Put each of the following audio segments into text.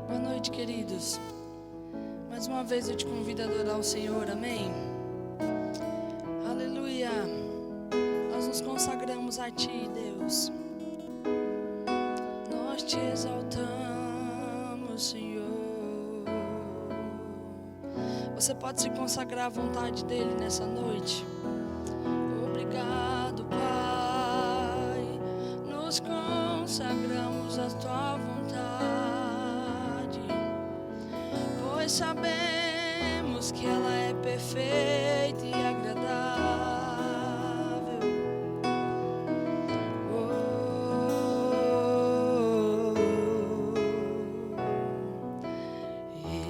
Boa noite, queridos. Mais uma vez eu te convido a adorar o Senhor, amém? Aleluia. Nós nos consagramos a Ti, Deus. Nós te exaltamos, Senhor. Você pode se consagrar à vontade dEle nessa noite. Obrigado, Pai. Nos consagramos à Tua vontade, pois sabemos que ela é perfeita e agradável.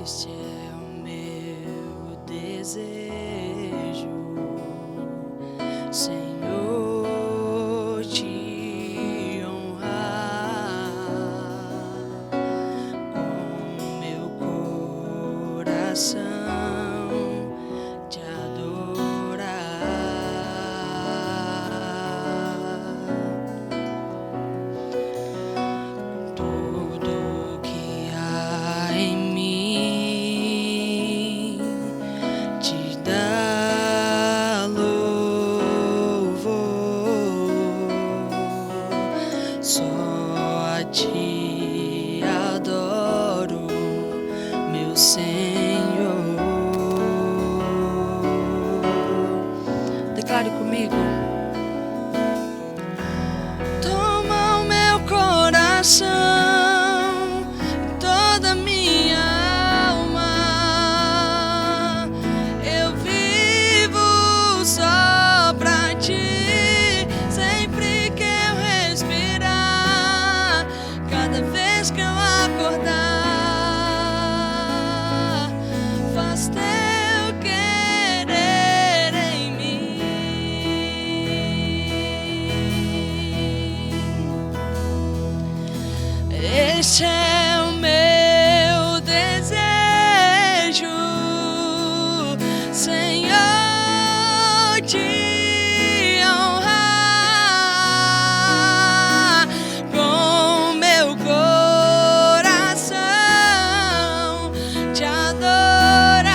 Este é o meu desejo, Senhor, te honrar com meu coração, te adorar. Tudo que há em mim te dá louvor, só a Ti adoro, meu Senhor. Declare comigo. Toma o meu coração, toda minha alma. Eu vivo só pra Ti, sempre que eu respirar, cada vez que eu acordar. Faz Teu querer em mim. Este é o meu desejo, Senhor, te honrar com meu coração, te adorar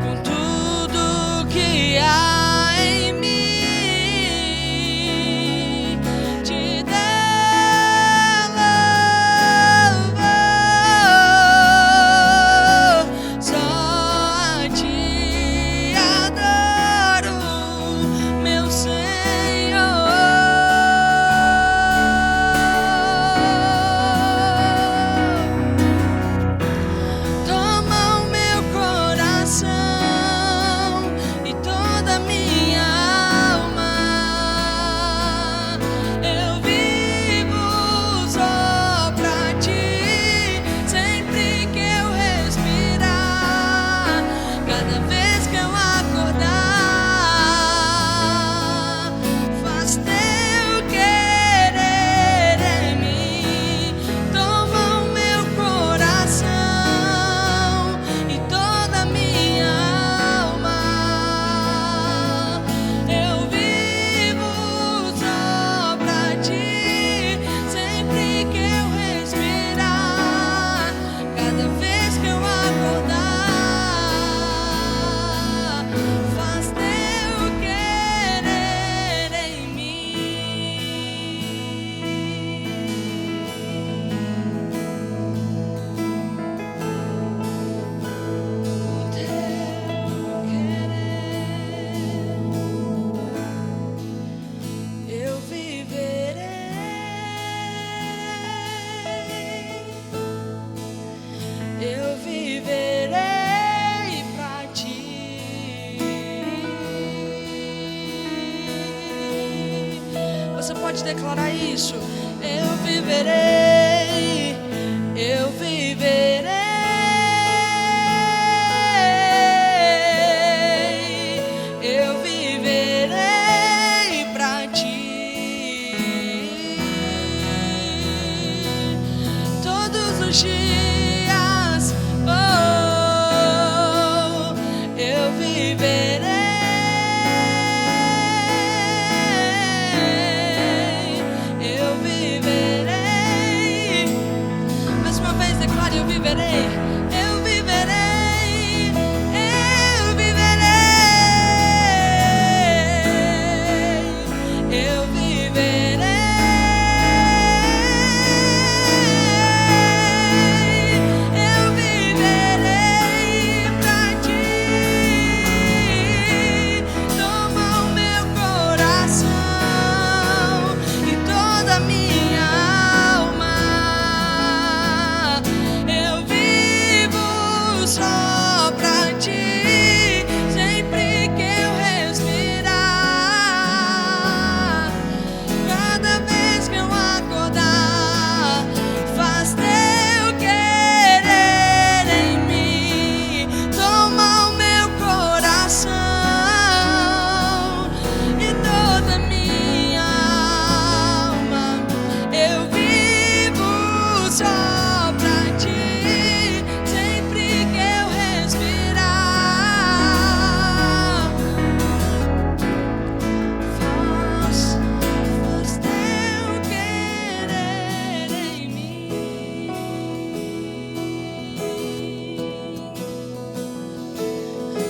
com tudo que há em mim, te dar louvor, só a Ti adoro, meu Senhor. Toma o meu coração e toda minha alma. Eu vivo só pra Ti, sempre que eu respirar, cada vez que eu acordar. Faz Teu querer em mim. Toma o meu coração e toda minha alma. Eu vivo só pra Ti, sempre que eu respirar, cada vez que eu acordar. Faz Teu querer em mim. Eu viverei pra Ti. Você pode declarar isso? Eu viverei, eu viverei, eu viverei pra Ti. Todos os dias, oh, eu viverei.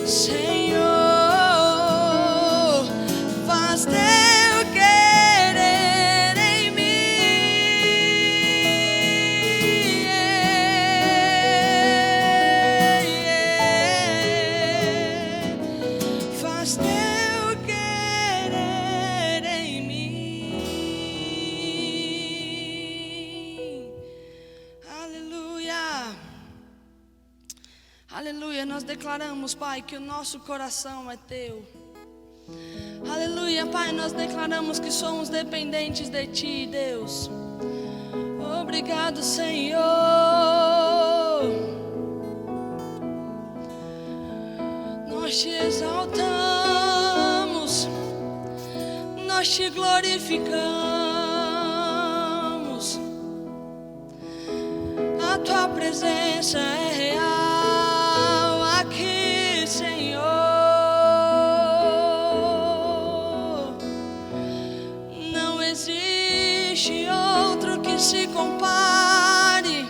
Senhor, faz teu querer em mim. Faz teu querer em mim. Aleluia. Aleluia, nós declaramos, Pai, que o nosso coração é Teu. Aleluia, Pai, nós declaramos que somos dependentes de Ti, Deus. Obrigado, Senhor. Nós Te exaltamos, nós Te glorificamos. A Tua presença é real. Se compare,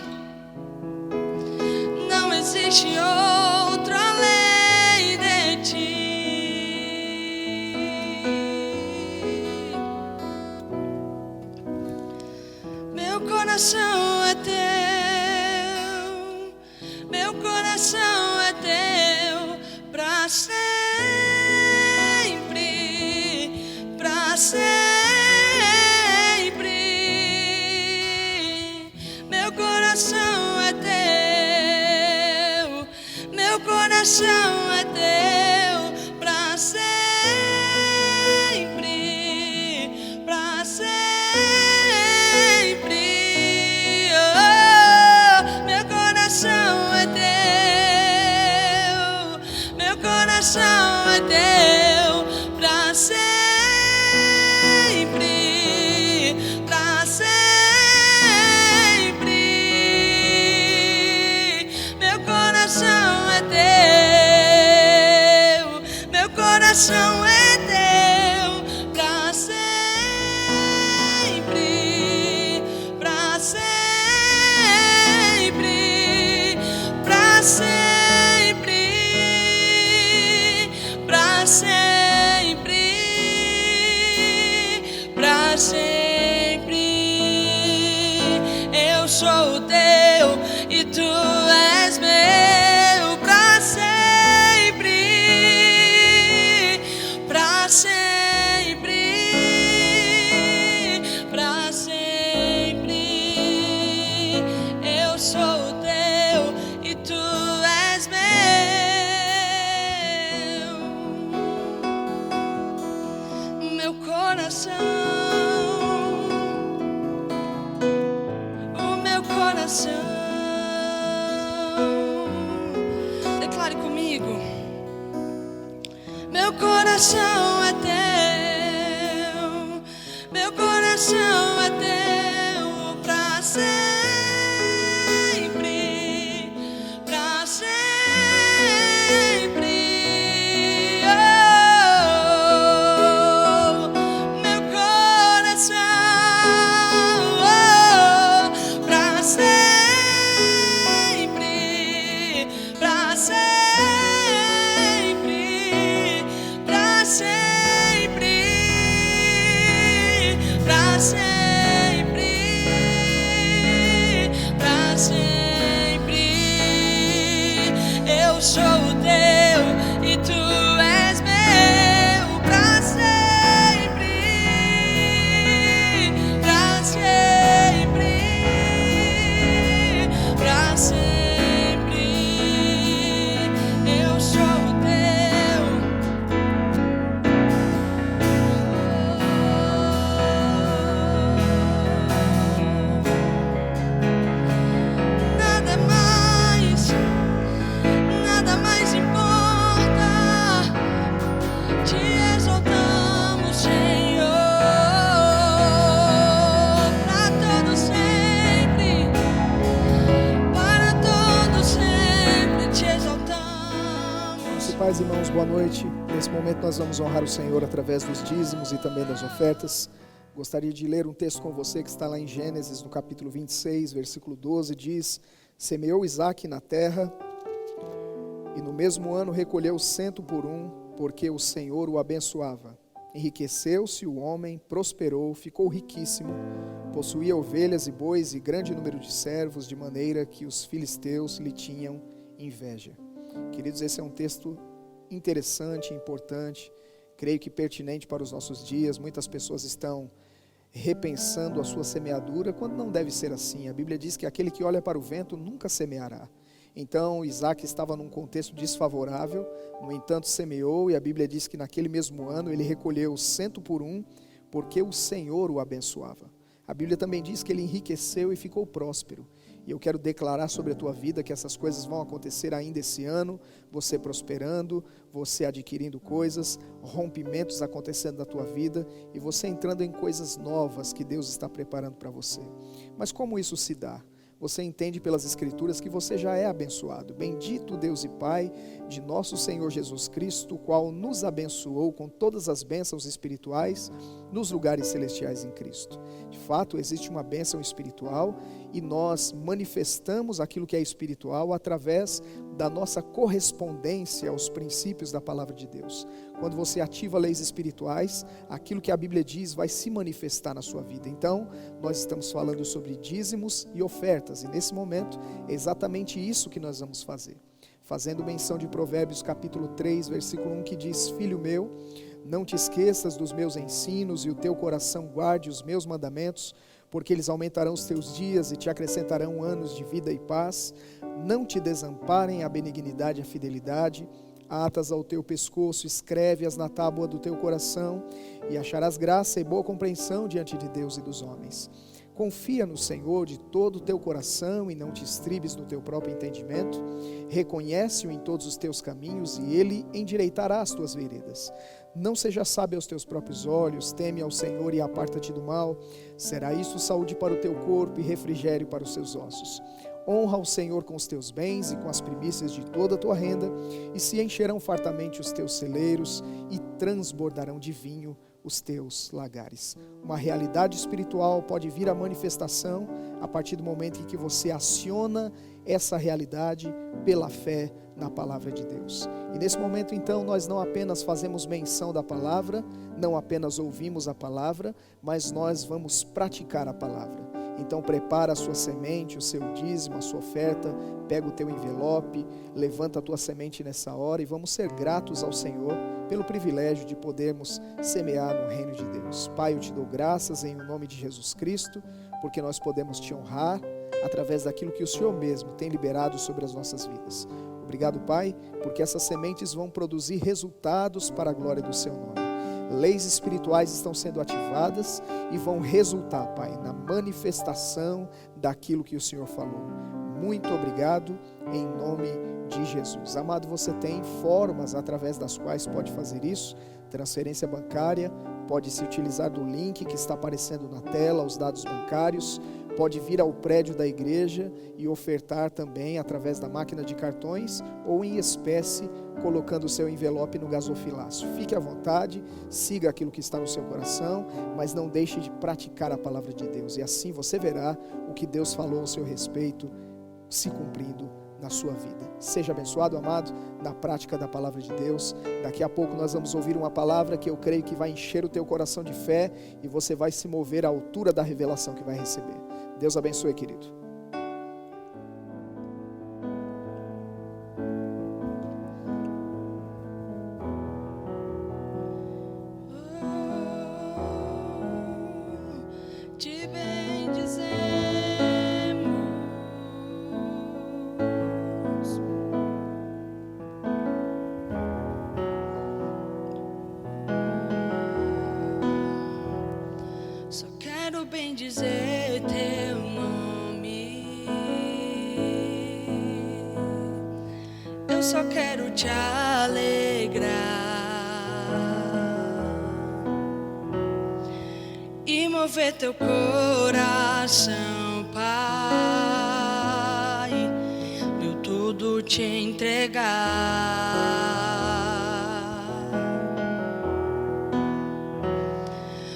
não existe outro além de Ti. Meu coração é Teu, meu coração é Teu, pra sempre, pra sempre. Coração é Teu, pra sempre, pra sempre. Oh, meu coração é Teu, meu coração é Teu, pra sempre, pra sempre. Meu coração é Teu. Coração é Teu, pra sempre, pra sempre, pra sempre, pra sempre, pra sempre. Eu sou Teu e Tu és meu, pra sempre. Declare comigo. Meu coração é Teu, meu coração é Teu, pra sempre, pra sempre. Oh, meu coração, oh, pra sempre, pra sempre, pra sempre, pra sempre, pra sempre. Eu sou Teu e Tu és meu, pra sempre, pra sempre, pra sempre. Eu sou Teu. Nada mais importa. Te exaltamos, Senhor, para todo sempre, para todo sempre te exaltamos. Pais e irmãos, boa noite. Nesse momento nós vamos honrar o Senhor através dos dízimos e também das ofertas. Gostaria de ler um texto com você que está lá em Gênesis, no capítulo 26, versículo 12, diz: semeou Isaque na terra, E no mesmo ano recolheu 100 por um, porque o Senhor o abençoava. Enriqueceu-se o homem, prosperou, ficou riquíssimo, possuía ovelhas e bois e grande número de servos, de maneira que os filisteus lhe tinham inveja. Queridos, esse é um texto interessante, importante, creio que pertinente para os nossos dias. Muitas pessoas estão repensando a sua semeadura, quando não deve ser assim. A Bíblia diz que aquele que olha para o vento nunca semeará. Então Isaac estava num contexto desfavorável, no entanto semeou, e a Bíblia diz que naquele mesmo ano ele recolheu 100 por um, porque o Senhor o abençoava. A Bíblia também diz que ele enriqueceu e ficou próspero. E eu quero declarar sobre a tua vida que essas coisas vão acontecer ainda esse ano, você prosperando, você adquirindo coisas, rompimentos acontecendo na tua vida e você entrando em coisas novas que Deus está preparando para você. Mas como isso se dá? Você entende pelas Escrituras que você já é abençoado. Bendito Deus e Pai de nosso Senhor Jesus Cristo, o qual nos abençoou com todas as bênçãos espirituais nos lugares celestiais em Cristo. De fato, existe uma bênção espiritual e nós manifestamos aquilo que é espiritual através da nossa correspondência aos princípios da palavra de Deus. Quando você ativa leis espirituais, aquilo que a Bíblia diz vai se manifestar na sua vida. Então, nós estamos falando sobre dízimos e ofertas, e nesse momento é exatamente isso que nós vamos fazer. Fazendo menção de Provérbios capítulo 3, versículo 1, que diz: Filho meu, não te esqueças dos meus ensinos e o teu coração guarde os meus mandamentos, porque eles aumentarão os teus dias e te acrescentarão anos de vida e paz. Não te desamparem a benignidade e a fidelidade, atas ao teu pescoço, escreve-as na tábua do teu coração, e acharás graça e boa compreensão diante de Deus e dos homens. Confia no Senhor de todo o teu coração e não te estribes no teu próprio entendimento. Reconhece-o em todos os teus caminhos e ele endireitará as tuas veredas. Não seja sábio aos teus próprios olhos, teme ao Senhor e aparta-te do mal. Será isso saúde para o teu corpo e refrigério para os seus ossos. Honra o Senhor com os teus bens e com as primícias de toda a tua renda, e se encherão fartamente os teus celeiros e transbordarão de vinho os teus lagares. Uma realidade espiritual pode vir à manifestação a partir do momento em que você aciona essa realidade pela fé na palavra de Deus. E nesse momento então nós não apenas fazemos menção da palavra, não apenas ouvimos a palavra, mas nós vamos praticar a palavra. Então prepara a sua semente, o seu dízimo, a sua oferta, pega o teu envelope, levanta a tua semente nessa hora e vamos ser gratos ao Senhor pelo privilégio de podermos semear no reino de Deus. Pai, eu te dou graças em nome de Jesus Cristo, porque nós podemos te honrar através daquilo que o Senhor mesmo tem liberado sobre as nossas vidas. Obrigado, Pai, porque essas sementes vão produzir resultados para a glória do seu nome. Leis espirituais estão sendo ativadas e vão resultar, Pai, na manifestação daquilo que o Senhor falou. Muito obrigado, em nome de Jesus. Amado, você tem formas através das quais pode fazer isso. Transferência bancária, pode se utilizar do link que está aparecendo na tela, os dados bancários. Pode vir ao prédio da igreja e ofertar também através da máquina de cartões ou em espécie, colocando o seu envelope no gasofilaço. Fique à vontade, siga aquilo que está no seu coração, mas não deixe de praticar a palavra de Deus. E assim você verá o que Deus falou ao seu respeito se cumprindo na sua vida. Seja abençoado, amado, na prática da palavra de Deus. Daqui a pouco nós vamos ouvir uma palavra que eu creio que vai encher o teu coração de fé e você vai se mover à altura da revelação que vai receber. Deus abençoe, querido. Te bendizemos, só quero bendizer teu nome, eu só quero te alegrar e mover teu coração, Pai, meu tudo te entregar.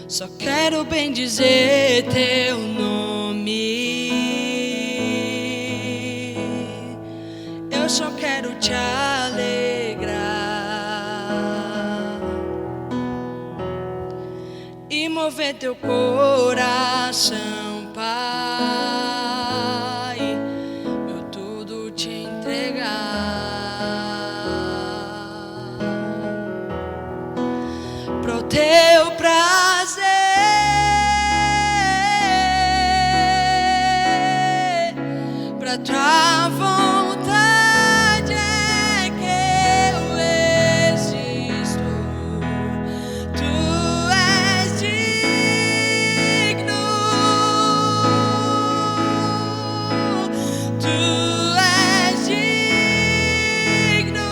Só quero bendizer teu nome, eu só quero quero te alegrar e mover teu coração, Pai, eu tudo te entregar pro teu prazer, pra tua vontade é que eu existo. Tu és digno, tu és digno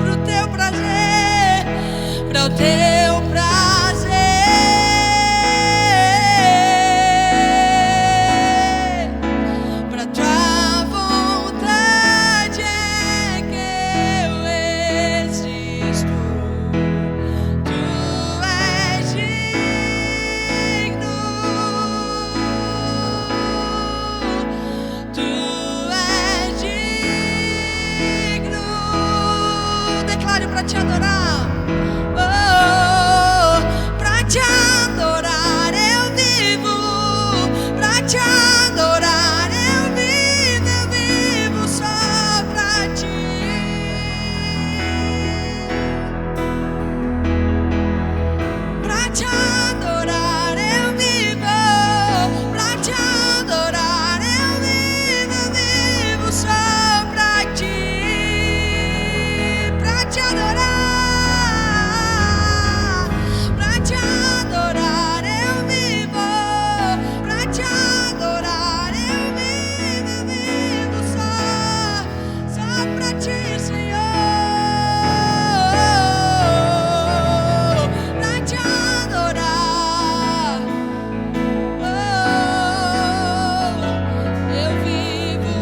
pro teu prazer, pro teu prazer, pra tua vontade é que eu existo. Tu és digno, tu és digno. Declare pra te adorar. Oh, pra te adorar eu vivo, pra te adorar eu vivo só pra ti. Pra te adorar eu vivo, pra te adorar eu vivo só pra ti. Pra te adorar, pra te adorar eu vivo, pra te adorar eu vivo só pra ti, Senhor. Pra te adorar, eu vivo.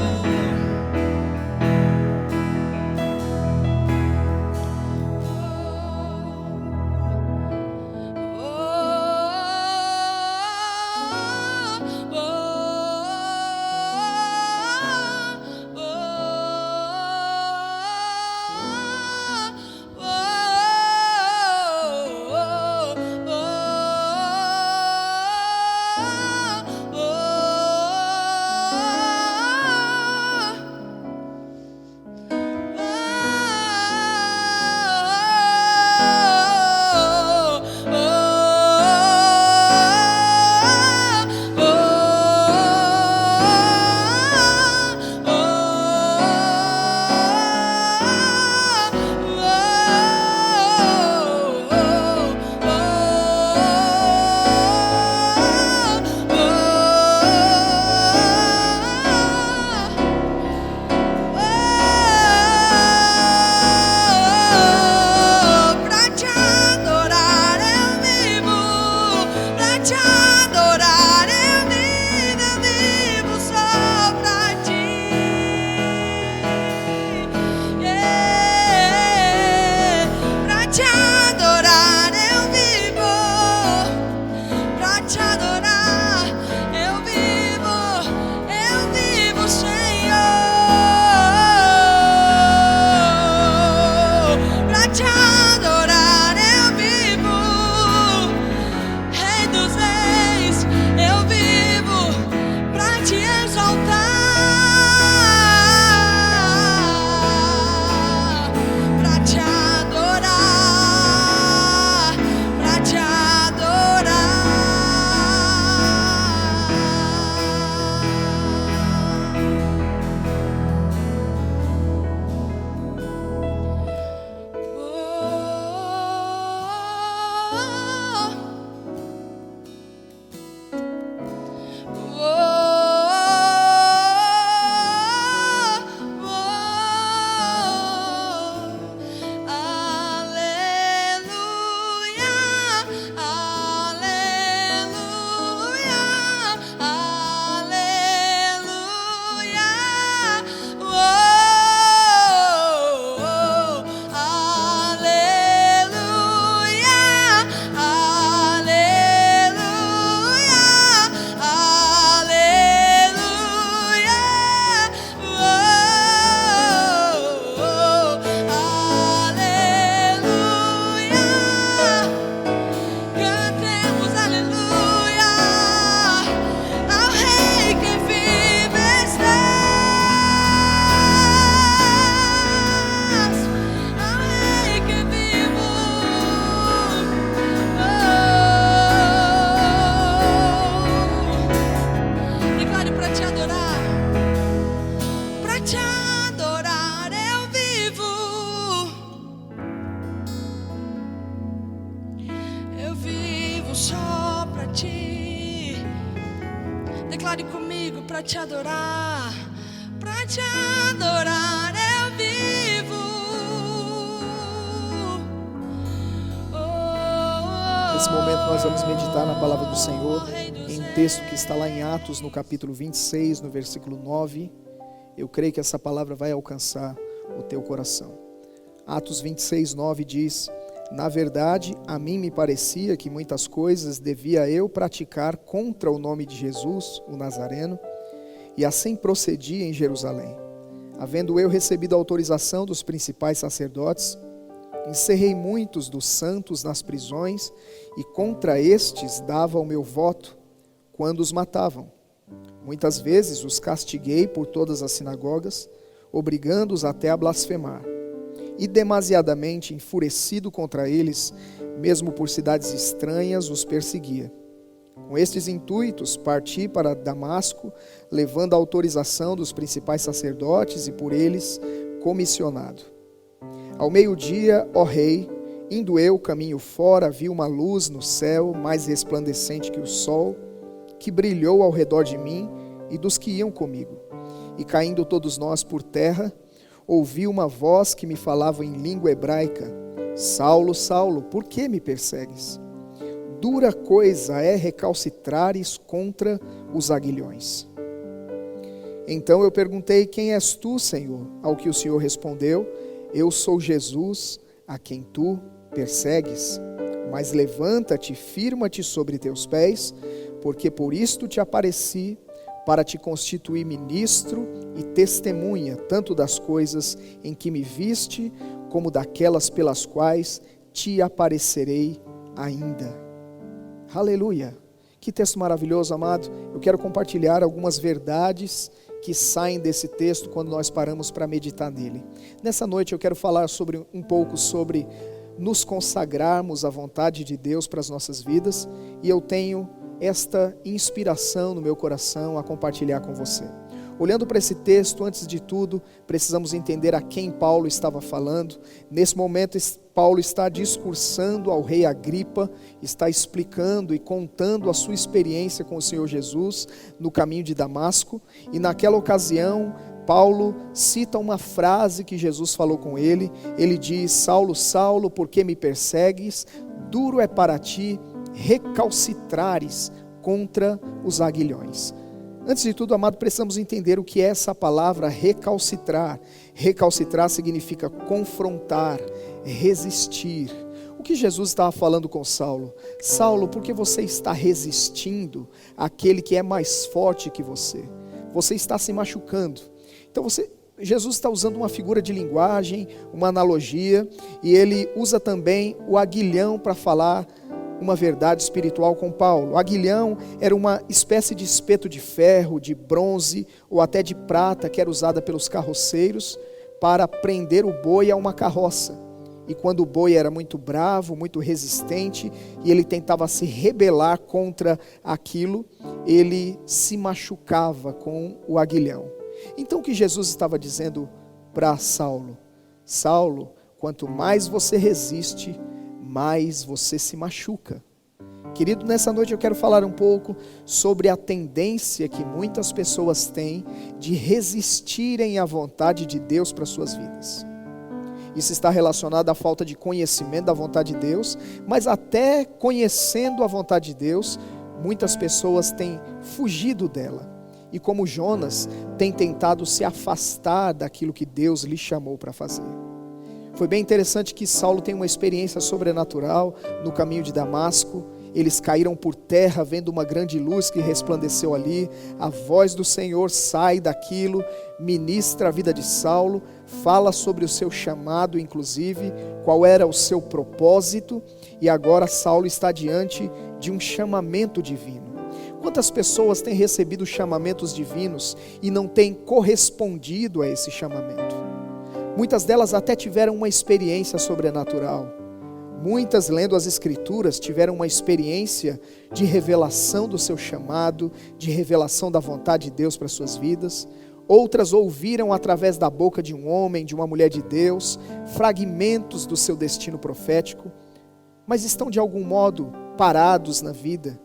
declare comigo para te adorar. Para te adorar eu vivo. Nesse momento nós vamos meditar na palavra do Senhor, em um texto que está lá em Atos, no capítulo 26, no versículo 9. Eu creio que essa palavra vai alcançar o teu coração. Atos 26, 9 diz: na verdade, a mim me parecia que muitas coisas devia eu praticar contra o nome de Jesus, o Nazareno, e assim procedi em Jerusalém. Havendo eu recebido a autorização dos principais sacerdotes, encerrei muitos dos santos nas prisões, e contra estes dava o meu voto, quando os matavam. Muitas vezes os castiguei por todas as sinagogas, obrigando-os até a blasfemar. E demasiadamente enfurecido contra eles, mesmo por cidades estranhas, os perseguia. Com estes intuitos, parti para Damasco, levando a autorização dos principais sacerdotes e por eles comissionado. Ao meio-dia, ó rei, indo eu caminho fora, vi uma luz no céu, mais resplandecente que o sol, que brilhou ao redor de mim e dos que iam comigo. E caindo todos nós por terra, ouvi uma voz que me falava em língua hebraica: Saulo, Saulo, por que me persegues? Dura coisa é recalcitrares contra os aguilhões. Então eu perguntei: quem és tu, Senhor? Ao que o Senhor respondeu: eu sou Jesus, a quem tu persegues. Mas levanta-te, firma-te sobre teus pés, porque por isto te apareci, para te constituir ministro e testemunha, tanto das coisas em que me viste, como daquelas pelas quais te aparecerei ainda. Aleluia! Que texto maravilhoso, amado. Eu quero compartilhar algumas verdades que saem desse texto quando nós paramos para meditar nele. Nessa noite eu quero falar um pouco sobre nos consagrarmos à vontade de Deus para as nossas vidas, e eu tenho esta inspiração no meu coração a compartilhar com você. Olhando para esse texto, antes de tudo, precisamos entender a quem Paulo estava falando. Nesse momento, Paulo está discursando ao rei Agripa, está explicando e contando a sua experiência com o Senhor Jesus no caminho de Damasco, e naquela ocasião, Paulo cita uma frase que Jesus falou com ele. Ele diz: Saulo, Saulo, por que me persegues? Duro é para ti recalcitrares contra os aguilhões. Antes de tudo, amado, precisamos entender o que é essa palavra recalcitrar. Recalcitrar significa confrontar, resistir. O que Jesus estava falando com Saulo? Saulo, por que você está resistindo àquele que é mais forte que você? Você está se machucando. Então Jesus está usando uma figura de linguagem, uma analogia, e ele usa também o aguilhão para falar uma verdade espiritual com Paulo. O aguilhão era uma espécie de espeto de ferro, de bronze ou até de prata, que era usada pelos carroceiros para prender o boi a uma carroça. E quando o boi era muito bravo, muito resistente, e ele tentava se rebelar contra aquilo, ele se machucava com o aguilhão. Então o que Jesus estava dizendo para Saulo? Saulo, quanto mais você resiste, mais você se machuca. Querido, nessa noite eu quero falar um pouco sobre a tendência que muitas pessoas têm de resistirem à vontade de Deus para suas vidas. Isso está relacionado à falta de conhecimento da vontade de Deus, mas até conhecendo a vontade de Deus, muitas pessoas têm fugido dela. E como Jonas, têm tentado se afastar daquilo que Deus lhe chamou para fazer. Foi bem interessante que Saulo tem uma experiência sobrenatural no caminho de Damasco. Eles caíram por terra vendo uma grande luz que resplandeceu ali. A voz do Senhor sai daquilo, ministra a vida de Saulo, fala sobre o seu chamado, inclusive, qual era o seu propósito, e agora Saulo está diante de um chamamento divino. Quantas pessoas têm recebido chamamentos divinos e não têm correspondido a esse chamamento? Muitas delas até tiveram uma experiência sobrenatural. Muitas, lendo as Escrituras, tiveram uma experiência de revelação do seu chamado, de revelação da vontade de Deus para suas vidas. Outras ouviram através da boca de um homem, de uma mulher de Deus, fragmentos do seu destino profético, mas estão de algum modo parados na vida,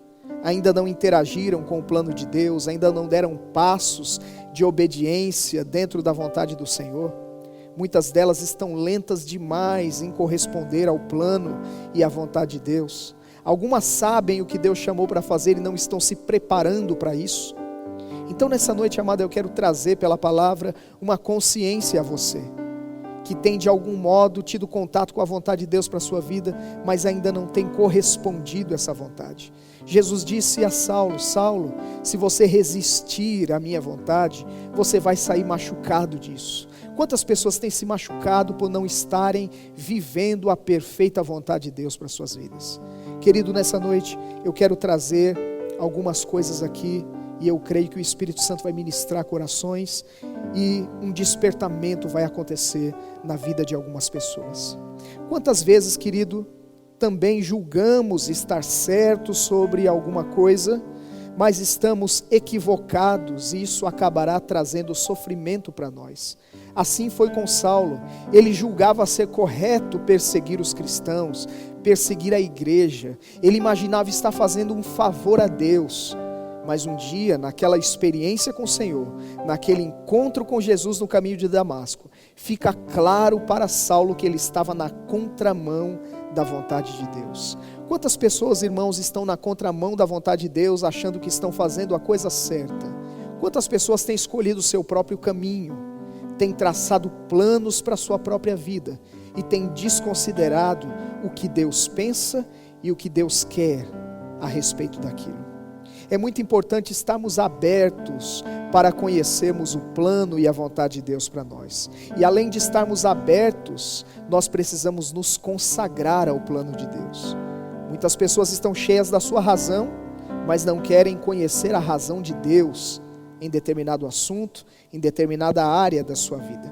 ainda não interagiram com o plano de Deus, ainda não deram passos de obediência dentro da vontade do Senhor. Muitas delas estão lentas demais em corresponder ao plano e à vontade de Deus. Algumas sabem o que Deus chamou para fazer e não estão se preparando para isso. Então nessa noite, amada, eu quero trazer pela palavra uma consciência a você, que tem de algum modo tido contato com a vontade de Deus para a sua vida, mas ainda não tem correspondido a essa vontade. Jesus disse a Saulo: Saulo, se você resistir à minha vontade, você vai sair machucado disso. Quantas pessoas têm se machucado por não estarem vivendo a perfeita vontade de Deus para as suas vidas? Querido, nessa noite eu quero trazer algumas coisas aqui, e eu creio que o Espírito Santo vai ministrar corações e um despertamento vai acontecer na vida de algumas pessoas. Quantas vezes, querido, também julgamos estar certos sobre alguma coisa, mas estamos equivocados e isso acabará trazendo sofrimento para nós. Assim foi com Saulo. Ele julgava ser correto perseguir os cristãos, perseguir a igreja. Ele imaginava estar fazendo um favor a Deus. Mas um dia, naquela experiência com o Senhor, naquele encontro com Jesus no caminho de Damasco, fica claro para Saulo que ele estava na contramão da vontade de Deus. Quantas pessoas, irmãos, estão na contramão da vontade de Deus, achando que estão fazendo a coisa certa? Quantas pessoas têm escolhido o seu próprio caminho, têm traçado planos para a sua própria vida e têm desconsiderado o que Deus pensa e o que Deus quer a respeito daquilo? É muito importante estarmos abertos para conhecermos o plano e a vontade de Deus para nós. E além de estarmos abertos, nós precisamos nos consagrar ao plano de Deus. Muitas pessoas estão cheias da sua razão, mas não querem conhecer a razão de Deus em determinado assunto, em determinada área da sua vida.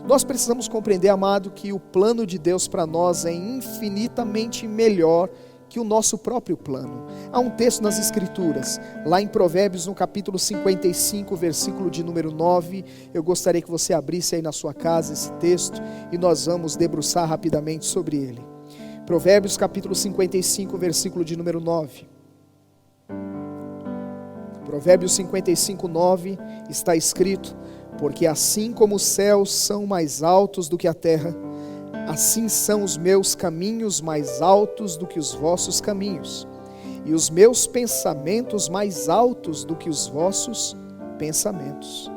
Nós precisamos compreender, amado, que o plano de Deus para nós é infinitamente melhor que o nosso próprio plano. Há um texto nas Escrituras, lá em Provérbios, no capítulo 55, versículo de número 9, eu gostaria que você abrisse aí na sua casa esse texto, e nós vamos debruçar rapidamente sobre ele. Provérbios capítulo 55, versículo de número 9. Provérbios 55, 9, está escrito: porque assim como os céus são mais altos do que a terra, assim são os meus caminhos mais altos do que os vossos caminhos, e os meus pensamentos mais altos do que os vossos pensamentos.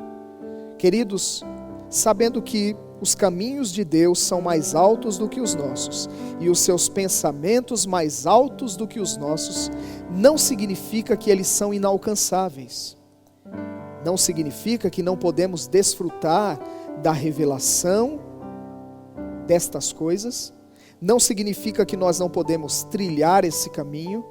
Queridos, sabendo que os caminhos de Deus são mais altos do que os nossos, e os seus pensamentos mais altos do que os nossos, não significa que eles são inalcançáveis. Não significa que não podemos desfrutar da revelação destas coisas, não significa que nós não podemos trilhar esse caminho,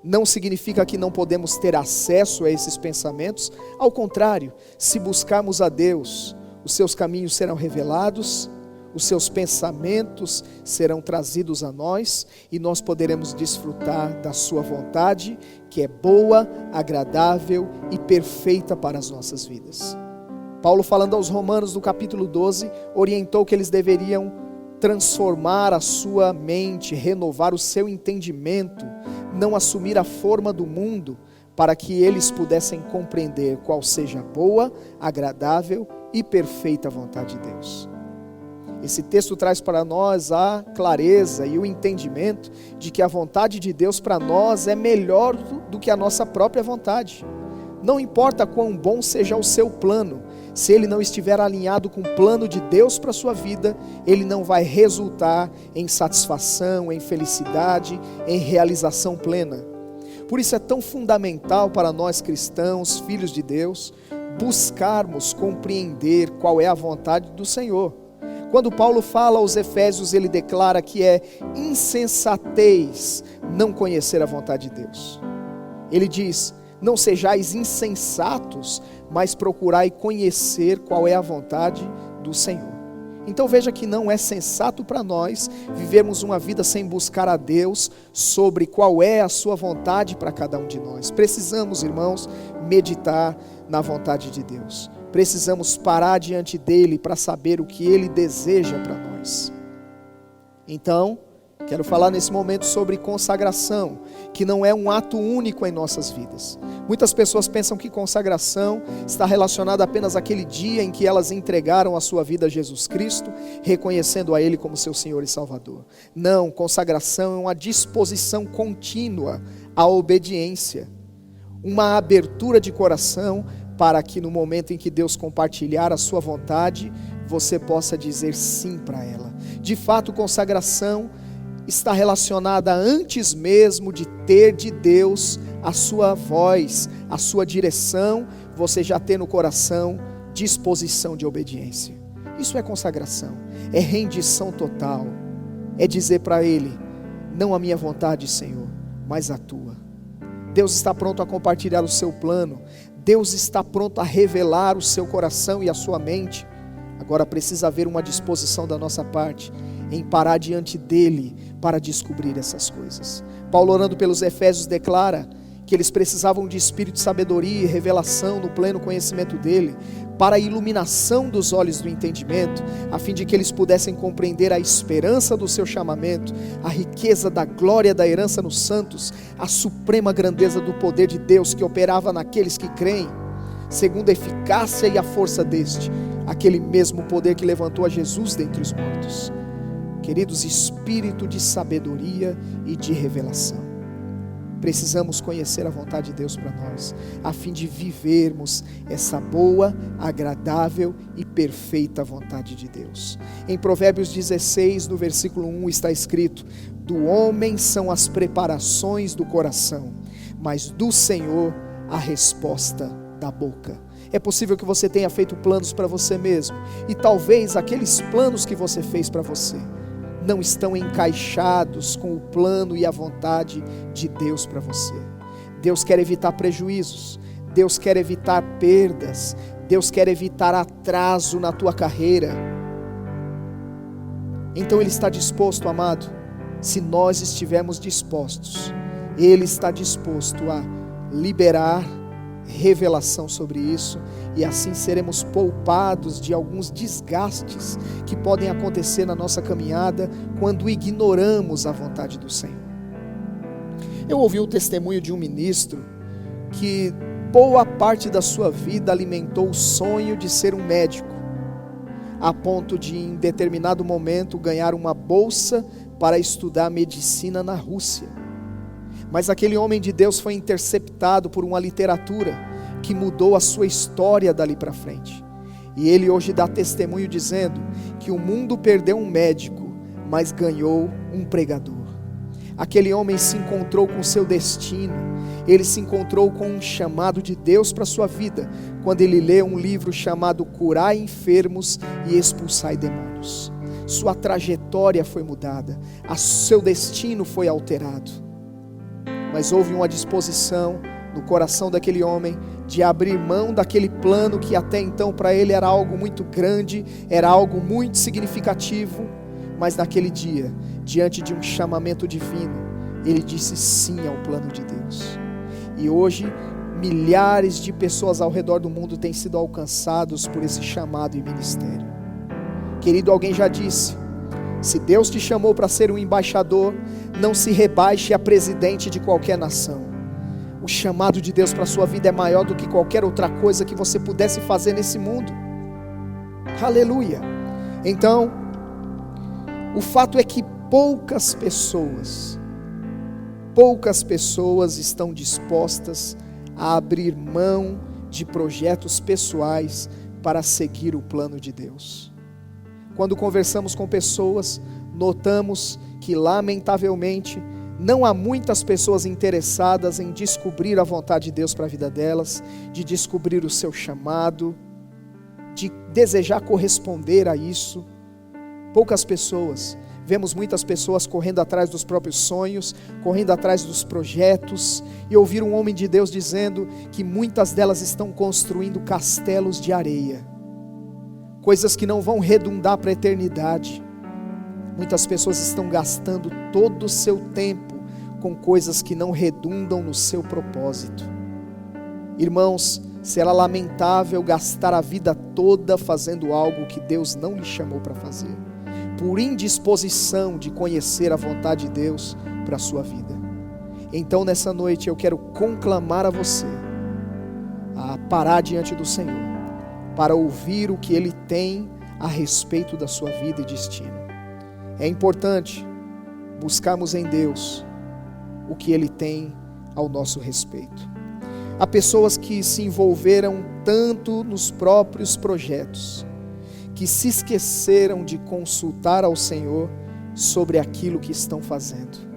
não significa que não podemos ter acesso a esses pensamentos. Ao contrário, se buscarmos a Deus, os seus caminhos serão revelados, os seus pensamentos serão trazidos a nós, e nós poderemos desfrutar da sua vontade, que é boa, agradável e perfeita para as nossas vidas. Paulo, falando aos Romanos no capítulo 12, orientou que eles deveriam transformar a sua mente, renovar o seu entendimento, não assumir a forma do mundo, para que eles pudessem compreender qual seja a boa, agradável e perfeita vontade de Deus. Esse texto traz para nós a clareza e o entendimento de que a vontade de Deus para nós é melhor do que a nossa própria vontade. Não importa quão bom seja o seu plano, se ele não estiver alinhado com o plano de Deus para a sua vida, ele não vai resultar em satisfação, em felicidade, em realização plena. Por isso é tão fundamental para nós cristãos, filhos de Deus, buscarmos compreender qual é a vontade do Senhor. Quando Paulo fala aos Efésios, ele declara que é insensatez não conhecer a vontade de Deus. Ele diz: não sejais insensatos, mas procurai conhecer qual é a vontade do Senhor. Então veja que não é sensato para nós vivermos uma vida sem buscar a Deus sobre qual é a sua vontade para cada um de nós. Precisamos, irmãos, meditar na vontade de Deus. Precisamos parar diante dele para saber o que ele deseja para nós. Então, Quero falar nesse momento sobre consagração, que não é um ato único em nossas vidas. Muitas pessoas pensam que consagração está relacionada apenas àquele dia em que elas entregaram a sua vida a Jesus Cristo, reconhecendo a Ele como seu Senhor e Salvador. Não, consagração é uma disposição contínua à obediência, uma abertura de coração para que no momento em que Deus compartilhar a sua vontade, você possa dizer sim para ela. De fato, consagração está relacionada antes mesmo de ter de Deus a sua voz, a sua direção, você já ter no coração disposição de obediência. Isso é consagração, é rendição total, é dizer para Ele, não a minha vontade, Senhor, mas a Tua. Deus está pronto a compartilhar o seu plano, Deus está pronto a revelar o seu coração e a sua mente. Agora precisa haver uma disposição da nossa parte em parar diante dele para descobrir essas coisas. Paulo, orando pelos Efésios, declara que eles precisavam de espírito de sabedoria e revelação no pleno conhecimento dele, para a iluminação dos olhos do entendimento, a fim de que eles pudessem compreender a esperança do seu chamamento, a riqueza da glória da herança nos santos, a suprema grandeza do poder de Deus que operava naqueles que creem, segundo a eficácia e a força deste, aquele mesmo poder que levantou a Jesus dentre os mortos. Queridos, espírito de sabedoria e de revelação. Precisamos conhecer a vontade de Deus para nós, a fim de vivermos essa boa, agradável e perfeita vontade de Deus. Em Provérbios 16, no versículo 1, está escrito: do homem são as preparações do coração, mas do Senhor a resposta da boca. É possível que você tenha feito planos para você mesmo, e talvez aqueles planos que você fez para você não estão encaixados com o plano e a vontade de Deus para você. Deus quer evitar prejuízos, Deus quer evitar perdas, Deus quer evitar atraso na tua carreira. Então Ele está disposto, amado, se nós estivermos dispostos, Ele está disposto a liberar revelação sobre isso, e assim seremos poupados de alguns desgastes que podem acontecer na nossa caminhada quando ignoramos a vontade do Senhor. Eu ouvi o testemunho de um ministro que boa parte da sua vida alimentou o sonho de ser um médico, a ponto de em determinado momento ganhar uma bolsa para estudar medicina na Rússia. Mas aquele homem de Deus foi interceptado por uma literatura que mudou a sua história dali para frente. E ele hoje dá testemunho dizendo que o mundo perdeu um médico, mas ganhou um pregador. Aquele homem se encontrou com seu destino, ele se encontrou com um chamado de Deus para a sua vida, quando ele lê um livro chamado Curai Enfermos e Expulsai Demônios. Sua trajetória foi mudada, seu destino foi alterado. Mas houve uma disposição no coração daquele homem de abrir mão daquele plano que até então para ele era algo muito grande, era algo muito significativo, mas naquele dia, diante de um chamamento divino, ele disse sim ao plano de Deus. E hoje, milhares de pessoas ao redor do mundo têm sido alcançados por esse chamado e ministério. Querido, alguém já disse: se Deus te chamou para ser um embaixador, não se rebaixe a presidente de qualquer nação. O chamado de Deus para a sua vida é maior do que qualquer outra coisa que você pudesse fazer nesse mundo. Aleluia! Então, o fato é que poucas pessoas estão dispostas a abrir mão de projetos pessoais para seguir o plano de Deus. Quando conversamos com pessoas, notamos que, lamentavelmente, não há muitas pessoas interessadas em descobrir a vontade de Deus para a vida delas, de descobrir o seu chamado, de desejar corresponder a isso. Poucas pessoas. Vemos muitas pessoas correndo atrás dos próprios sonhos, correndo atrás dos projetos, e ouvir um homem de Deus dizendo que muitas delas estão construindo castelos de areia, coisas que não vão redundar para a eternidade. Muitas pessoas estão gastando todo o seu tempo com coisas que não redundam no seu propósito. Irmãos, será lamentável gastar a vida toda fazendo algo que Deus não lhe chamou para fazer. por indisposição de conhecer a vontade de Deus para a sua vida. Então nessa noite eu quero conclamar a você a parar diante do Senhor, para ouvir o que Ele tem a respeito da sua vida e destino. É importante buscarmos em Deus o que Ele tem ao nosso respeito. Há pessoas que se envolveram tanto nos próprios projetos, que se esqueceram de consultar ao Senhor sobre aquilo que estão fazendo.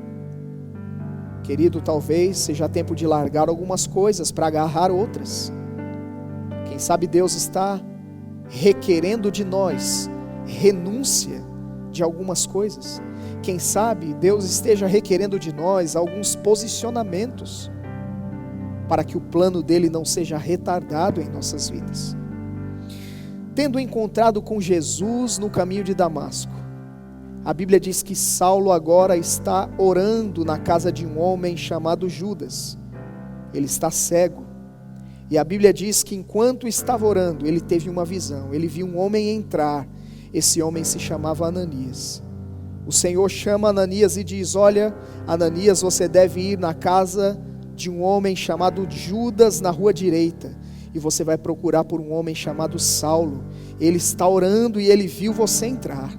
Querido, talvez seja tempo de largar algumas coisas para agarrar outras. Quem sabe Deus está requerendo de nós renúncia de algumas coisas. Quem sabe Deus esteja requerendo de nós alguns posicionamentos para que o plano dele não seja retardado em nossas vidas. Tendo encontrado com Jesus no caminho de Damasco, a Bíblia diz que Saulo agora está orando na casa de um homem chamado Judas. Ele está cego. E a Bíblia diz que enquanto estava orando, ele teve uma visão. Ele viu um homem entrar. Esse homem se chamava Ananias. O Senhor chama Ananias e diz: olha, Ananias, você deve ir na casa de um homem chamado Judas na rua direita. E você vai procurar por um homem chamado Saulo. Ele está orando e ele viu você entrar.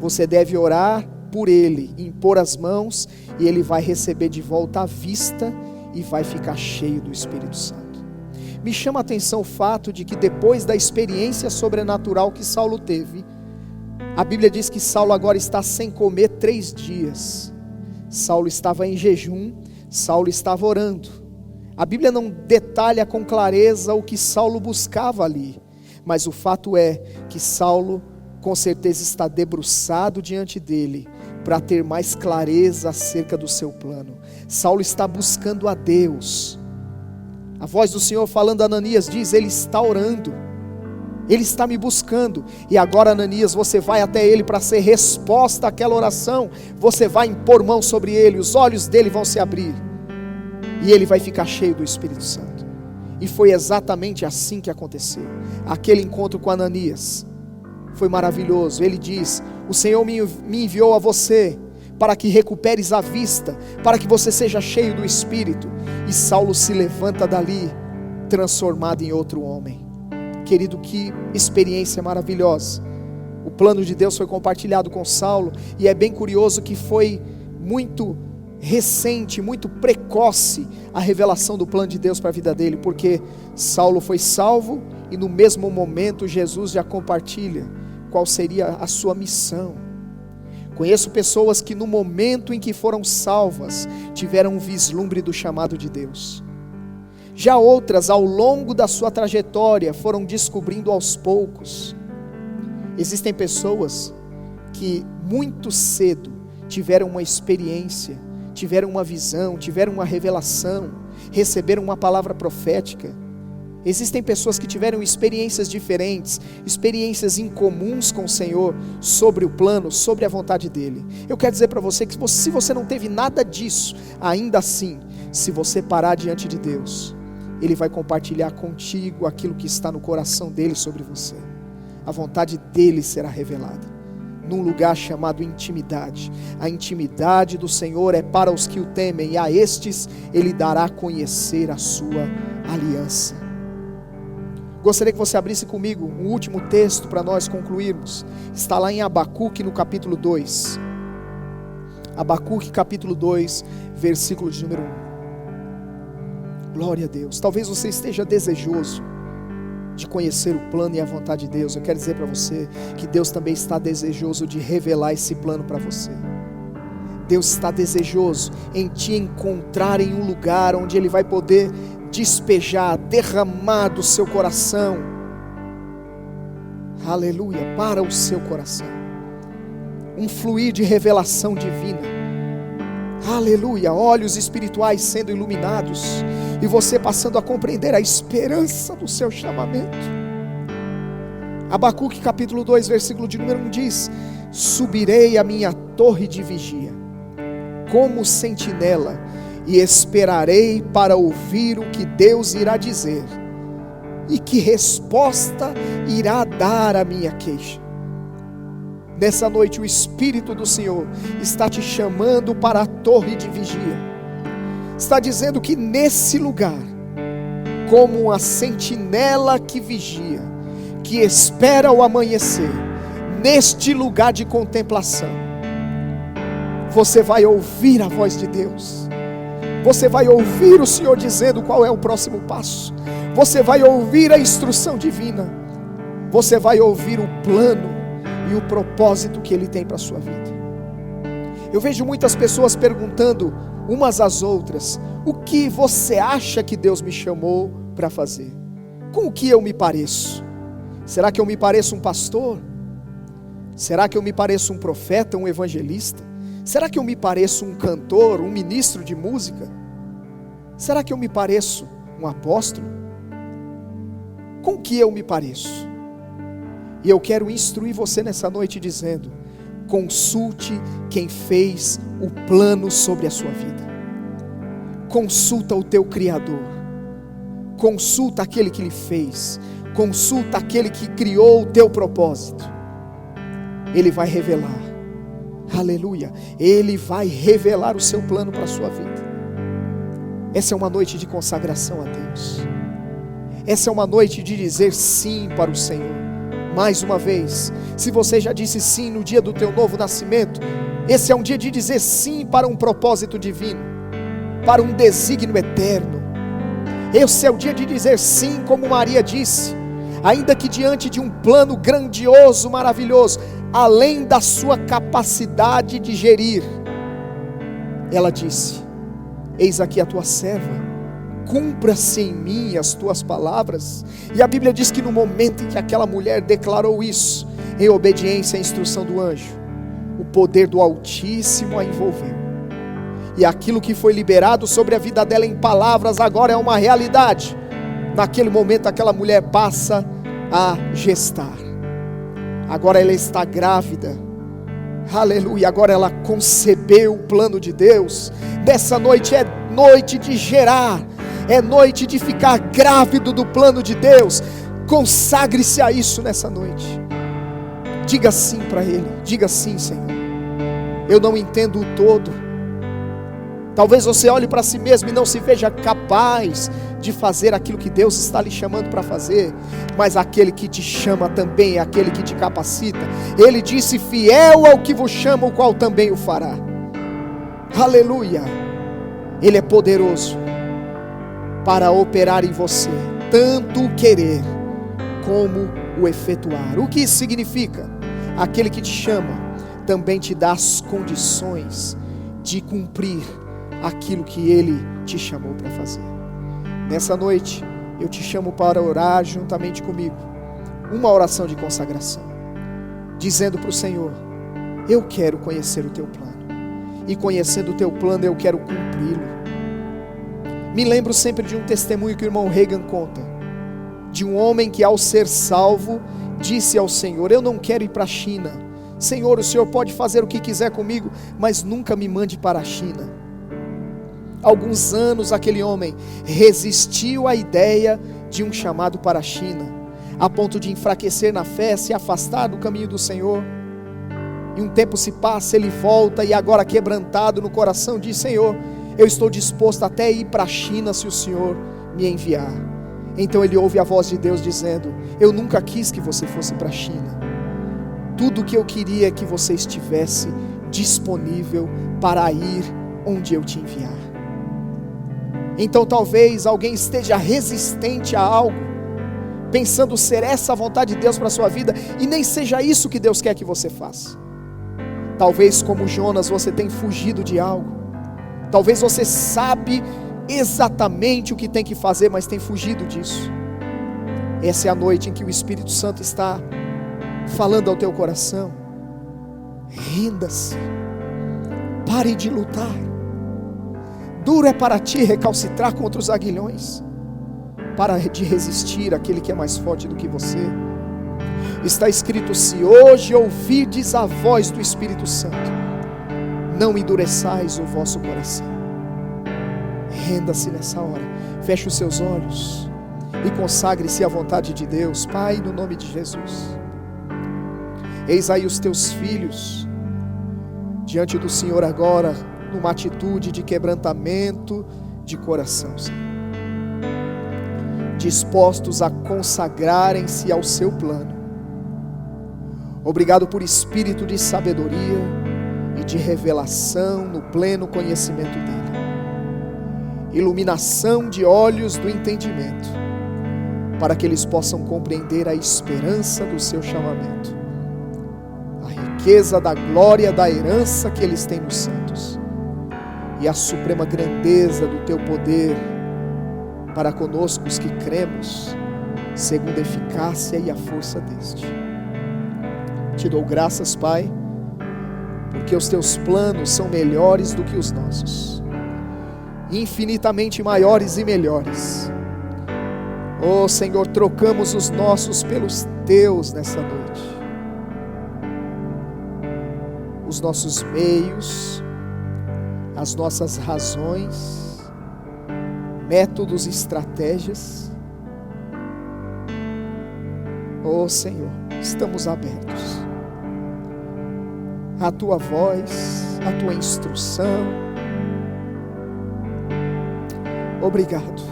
Você deve orar por ele, impor as mãos, e ele vai receber de volta a vista e vai ficar cheio do Espírito Santo. Me chama a atenção o fato de que depois da experiência sobrenatural que Saulo teve, a Bíblia diz que Saulo agora está sem comer 3 dias. Saulo estava em jejum, Saulo estava orando. A Bíblia não detalha com clareza o que Saulo buscava ali, mas o fato é que Saulo com certeza está debruçado diante dele para ter mais clareza acerca do seu plano. Saulo está buscando a Deus. A voz do Senhor falando a Ananias diz: ele está orando, ele está me buscando. E agora, Ananias, você vai até ele para ser resposta àquela oração. Você vai impor mão sobre ele, os olhos dele vão se abrir e ele vai ficar cheio do Espírito Santo. E foi exatamente assim que aconteceu. Aquele encontro com Ananias foi maravilhoso. Ele diz: o Senhor me enviou a você para que recuperes a vista, para que você seja cheio do Espírito. E Saulo se levanta dali, transformado em outro homem. Querido, que experiência maravilhosa. O plano de Deus foi compartilhado com Saulo, e é bem curioso que foi muito recente, muito precoce a revelação do plano de Deus para a vida dele, porque Saulo foi salvo e no mesmo momento Jesus já compartilha qual seria a sua missão. Conheço pessoas que no momento em que foram salvas, tiveram um vislumbre do chamado de Deus. Já outras, ao longo da sua trajetória, foram descobrindo aos poucos. Existem pessoas que muito cedo tiveram uma experiência, tiveram uma visão, tiveram uma revelação, receberam uma palavra profética. Existem pessoas que tiveram experiências diferentes, experiências incomuns com o Senhor, sobre o plano, sobre a vontade dEle. Eu quero dizer para você que se você não teve nada disso, ainda assim, se você parar diante de Deus, Ele vai compartilhar contigo aquilo que está no coração dEle sobre você. A vontade dEle será revelada, num lugar chamado intimidade. A intimidade do Senhor é para os que o temem, e a estes Ele dará a conhecer a sua aliança. Gostaria que você abrisse comigo um último texto para nós concluirmos. Está lá em Abacuque no capítulo 2. Abacuque capítulo 2, versículo de número 1. Glória a Deus. Talvez você esteja desejoso de conhecer o plano e a vontade de Deus. Eu quero dizer para você que Deus também está desejoso de revelar esse plano para você. Deus está desejoso em te encontrar em um lugar onde Ele vai poder despejar, derramar do seu coração, aleluia, para o seu coração, um fluir de revelação divina, aleluia, olhos espirituais sendo iluminados, e você passando a compreender a esperança do seu chamamento. Abacuque capítulo 2, versículo de número 1 diz: subirei a minha torre de vigia, como sentinela, e esperarei para ouvir o que Deus irá dizer, e que resposta irá dar à minha queixa. Nessa noite o Espírito do Senhor está te chamando para a torre de vigia. Está dizendo que nesse lugar, como uma sentinela que vigia, que espera o amanhecer, neste lugar de contemplação, você vai ouvir a voz de Deus. Você vai ouvir o Senhor dizendo qual é o próximo passo. Você vai ouvir a instrução divina. Você vai ouvir o plano e o propósito que Ele tem para a sua vida. Eu vejo muitas pessoas perguntando umas às outras: o que você acha que Deus me chamou para fazer? Com o que eu me pareço? Será que eu me pareço um pastor? Será que eu me pareço um profeta, um evangelista? Será que eu me pareço um cantor, um ministro de música? Será que eu me pareço um apóstolo? Com o que eu me pareço? E eu quero instruir você nessa noite dizendo: consulte quem fez o plano sobre a sua vida. Consulta o teu Criador. Consulta aquele que lhe fez. Consulta aquele que criou o teu propósito. Ele vai revelar. Aleluia. Ele vai revelar o seu plano para a sua vida. Essa é uma noite de consagração a Deus. Essa é uma noite de dizer sim para o Senhor. Mais uma vez, se você já disse sim no dia do teu novo nascimento, esse é um dia de dizer sim para um propósito divino, para um desígnio eterno. Esse é o dia de dizer sim, como Maria disse, ainda que diante de um plano grandioso, maravilhoso, além da sua capacidade de gerir, ela disse: eis aqui a tua serva, cumpra-se em mim as tuas palavras. E a Bíblia diz que no momento em que aquela mulher declarou isso, em obediência à instrução do anjo, o poder do Altíssimo a envolveu, e aquilo que foi liberado sobre a vida dela em palavras, agora é uma realidade. Naquele momento aquela mulher passa a gestar. Agora ela está grávida. Aleluia. Agora ela concebeu o plano de Deus. Dessa noite é noite de gerar, é noite de ficar grávido do plano de Deus. Consagre-se a isso nessa noite. Diga sim para Ele. Diga sim, Senhor. Eu não entendo o todo. Talvez você olhe para si mesmo e não se veja capaz de fazer aquilo que Deus está lhe chamando para fazer, mas aquele que te chama também é aquele que te capacita. Ele disse: fiel ao que vos chama, o qual também o fará. Aleluia. Ele é poderoso para operar em você, tanto o querer como o efetuar. O que isso significa? Aquele que te chama também te dá as condições de cumprir aquilo que Ele te chamou para fazer. Nessa noite, eu te chamo para orar juntamente comigo, uma oração de consagração, dizendo para o Senhor: eu quero conhecer o teu plano, e conhecendo o teu plano, eu quero cumpri-lo. Me lembro sempre de um testemunho que o irmão Reagan conta, de um homem que, ao ser salvo, disse ao Senhor: eu não quero ir para a China. Senhor, o Senhor pode fazer o que quiser comigo, mas nunca me mande para a China. Alguns anos aquele homem resistiu à ideia de um chamado para a China, a ponto de enfraquecer na fé, se afastar do caminho do Senhor. E um tempo se passa, ele volta e agora quebrantado no coração diz: Senhor, eu estou disposto até a ir para a China se o Senhor me enviar. Então ele ouve a voz de Deus dizendo: eu nunca quis que você fosse para a China. Tudo o que eu queria é que você estivesse disponível para ir onde eu te enviar. Então talvez alguém esteja resistente a algo, pensando ser essa a vontade de Deus para a sua vida, e nem seja isso que Deus quer que você faça. Talvez como Jonas você tenha fugido de algo. Talvez você sabe exatamente o que tem que fazer, mas tem fugido disso. Essa é a noite em que o Espírito Santo está falando ao teu coração: renda-se, pare de lutar. Duro é para ti recalcitrar contra os aguilhões. Para de resistir àquele que é mais forte do que você. Está escrito: se hoje ouvirdes a voz do Espírito Santo, não endureçais o vosso coração. Renda-se nessa hora. Feche os seus olhos e consagre-se à vontade de Deus. Pai, no nome de Jesus, Eis aí os teus filhos diante do Senhor agora, numa atitude de quebrantamento de coração, Senhor, dispostos a consagrarem-se ao seu plano. Obrigado por espírito de sabedoria e de revelação no pleno conhecimento dele, iluminação de olhos do entendimento, para que eles possam compreender a esperança do seu chamamento, a riqueza da glória da herança que eles têm nos santos e a suprema grandeza do teu poder para conosco os que cremos, segundo a eficácia e a força deste. Te dou graças, Pai, porque os teus planos são melhores do que os nossos, infinitamente maiores e melhores. Oh Senhor, trocamos os nossos pelos teus nessa noite. Os nossos meios, as nossas razões, métodos e estratégias. Oh Senhor, estamos abertos à tua voz, à tua instrução. Obrigado.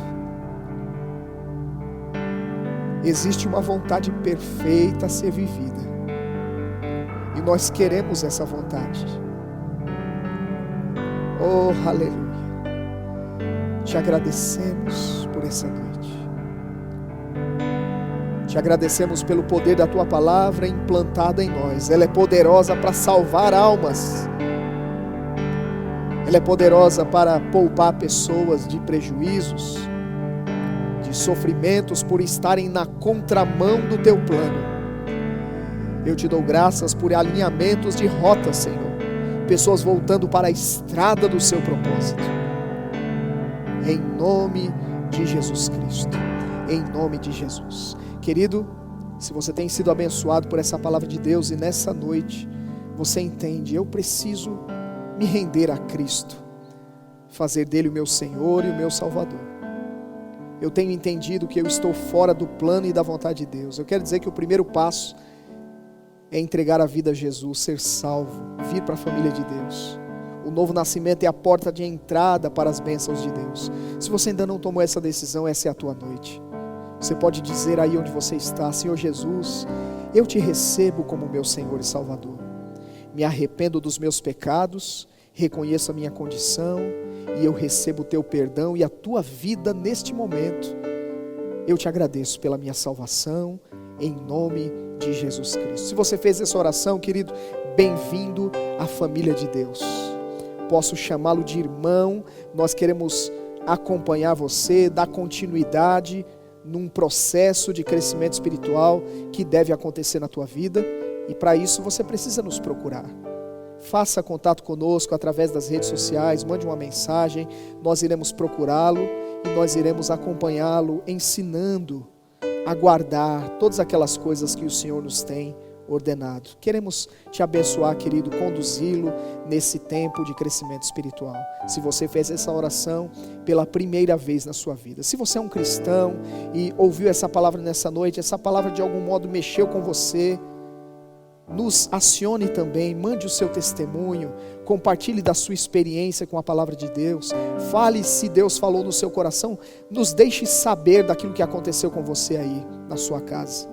Existe uma vontade perfeita a ser vivida, e nós queremos essa vontade. Oh, aleluia. Te agradecemos por essa noite. Te agradecemos pelo poder da tua palavra implantada em nós. Ela é poderosa para salvar almas. Ela é poderosa para poupar pessoas de prejuízos, de sofrimentos por estarem na contramão do teu plano. Eu te dou graças por alinhamentos de rota, Senhor. Pessoas voltando para a estrada do seu propósito. Em nome de Jesus Cristo. Em nome de Jesus. Querido, se você tem sido abençoado por essa palavra de Deus e nessa noite você entende, eu preciso me render a Cristo, fazer dele o meu Senhor e o meu Salvador. Eu tenho entendido que eu estou fora do plano e da vontade de Deus. Eu quero dizer que o primeiro passo é entregar a vida a Jesus, ser salvo, vir para a família de Deus. O novo nascimento é a porta de entrada para as bênçãos de Deus. Se você ainda não tomou essa decisão, essa é a tua noite. Você pode dizer aí onde você está: Senhor Jesus, eu te recebo como meu Senhor e Salvador. Me arrependo dos meus pecados, reconheço a minha condição e eu recebo o teu perdão e a tua vida neste momento. Eu te agradeço pela minha salvação, em nome de Jesus Cristo. Se você fez essa oração, querido, bem-vindo à família de Deus. Posso chamá-lo de irmão. Nós queremos acompanhar você, dar continuidade num processo de crescimento espiritual que deve acontecer na tua vida, e para isso você precisa nos procurar. Faça contato conosco através das redes sociais, mande uma mensagem, nós iremos procurá-lo e nós iremos acompanhá-lo, ensinando a guardar todas aquelas coisas que o Senhor nos tem ordenado. Queremos te abençoar, querido, conduzi-lo nesse tempo de crescimento espiritual. Se você fez essa oração pela primeira vez na sua vida, se você é um cristão e ouviu essa palavra nessa noite, essa palavra de algum modo mexeu com você, nos acione também, mande o seu testemunho, compartilhe da sua experiência com a palavra de Deus, fale se Deus falou no seu coração, nos deixe saber daquilo que aconteceu com você aí na sua casa.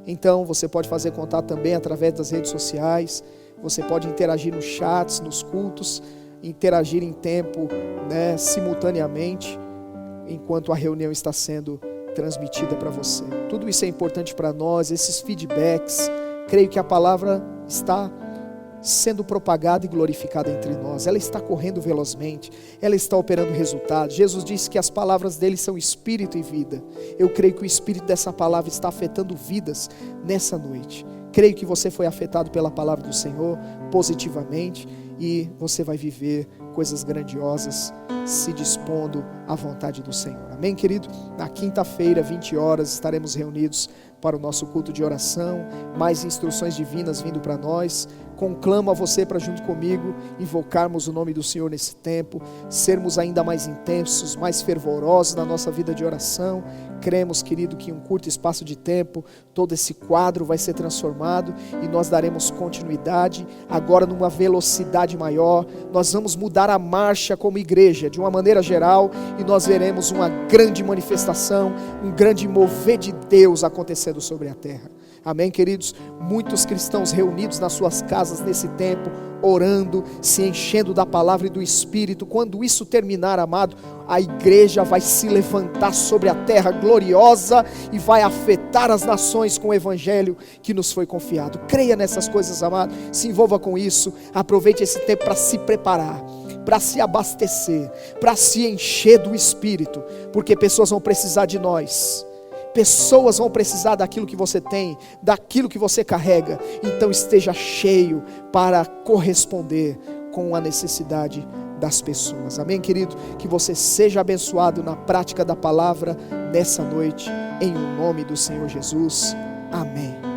Então você pode fazer contato também através das redes sociais, você pode interagir nos chats, nos cultos, interagir em tempo, simultaneamente, enquanto a reunião está sendo transmitida para você. Tudo isso é importante para nós, esses feedbacks. Creio que a palavra está sendo propagada e glorificada entre nós. Ela está correndo velozmente, ela está operando resultados. Jesus disse que as palavras dele são espírito e vida. Eu creio que o espírito dessa palavra está afetando vidas nessa noite. Creio que você foi afetado pela palavra do Senhor positivamente, e você vai viver coisas grandiosas se dispondo à vontade do Senhor. Amém, querido? Na quinta-feira, 20 horas, estaremos reunidos para o nosso culto de oração, mais instruções divinas vindo para nós. Conclamo a você para junto comigo invocarmos o nome do Senhor nesse tempo, sermos ainda mais intensos, mais fervorosos na nossa vida de oração. Cremos, querido, que em um curto espaço de tempo, todo esse quadro vai ser transformado e nós daremos continuidade, agora numa velocidade maior. Nós vamos mudar a marcha como igreja, de uma maneira geral, e nós veremos uma grande manifestação, um grande mover de Deus acontecendo sobre a terra. Amém, queridos? Muitos cristãos reunidos nas suas casas nesse tempo, orando, se enchendo da palavra e do Espírito. Quando isso terminar, amado, a igreja vai se levantar sobre a terra gloriosa e vai afetar as nações com o evangelho que nos foi confiado. Creia nessas coisas, amado, se envolva com isso. Aproveite esse tempo para se preparar, para se abastecer, para se encher do Espírito, porque pessoas vão precisar de nós. Pessoas vão precisar daquilo que você tem, daquilo que você carrega. Então esteja cheio para corresponder com a necessidade das pessoas. Amém, querido? Que você seja abençoado na prática da palavra nessa noite, em nome do Senhor Jesus. Amém.